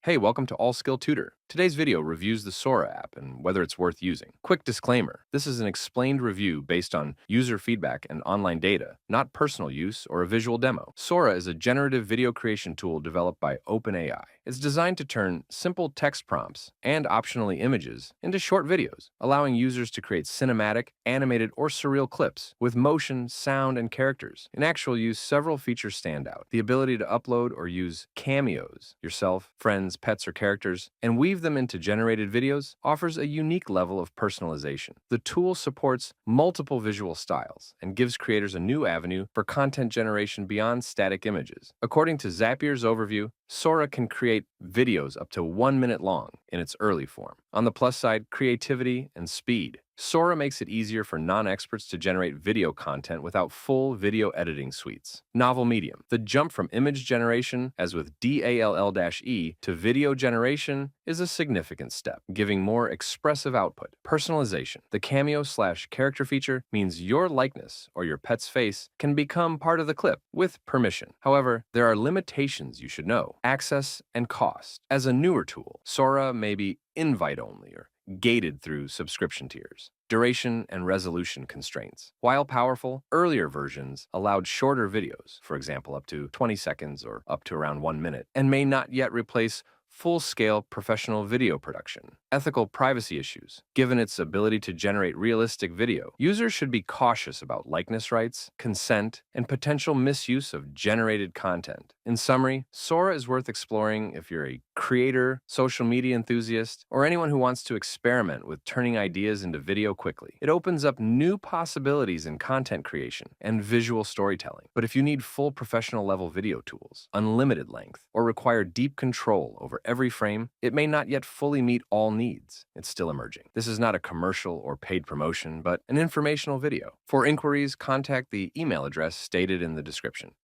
Hey, welcome to All Skill Tutor. Today's video reviews the Sora app and whether it's worth using. Quick disclaimer, this is an explained review based on user feedback and online data, not personal use or a visual demo. Sora is a generative video creation tool developed by OpenAI. It's designed to turn simple text prompts and optionally images into short videos, allowing users to create cinematic, animated, or surreal clips with motion, sound, and characters. In actual use, several features stand out. The ability to upload or use cameos, yourself, friends, pets, or characters, and weave them into generated videos offers a unique level of personalization. The tool supports multiple visual styles and gives creators a new avenue for content generation beyond static images. According to Zapier's overview, Sora can create videos up to 1 minute long in its early form. On the plus side, creativity and speed. Sora makes it easier for non-experts to generate video content without full video editing suites. Novel medium. The jump from image generation, as with DALL-E, to video generation is a significant step, giving more expressive output. Personalization. The cameo/character feature means your likeness or your pet's face can become part of the clip with permission. However, there are limitations you should know. Access and cost. As a newer tool, Sora may be invite-only or gated through subscription tiers. Duration and resolution constraints. While powerful, earlier versions allowed shorter videos, for example, up to 20 seconds or up to around 1 minute, and may not yet replace full-scale professional video production. Ethical privacy issues. Given its ability to generate realistic video, users should be cautious about likeness rights, consent, and potential misuse of generated content. In summary, Sora is worth exploring if you're a creator, social media enthusiast, or anyone who wants to experiment with turning ideas into video quickly. It opens up new possibilities in content creation and visual storytelling. But if you need full professional level video tools, unlimited length, or require deep control over every frame, it may not yet fully meet all needs. It's still emerging. This is not a commercial or paid promotion, but an informational video. For inquiries, contact the email address stated in the description.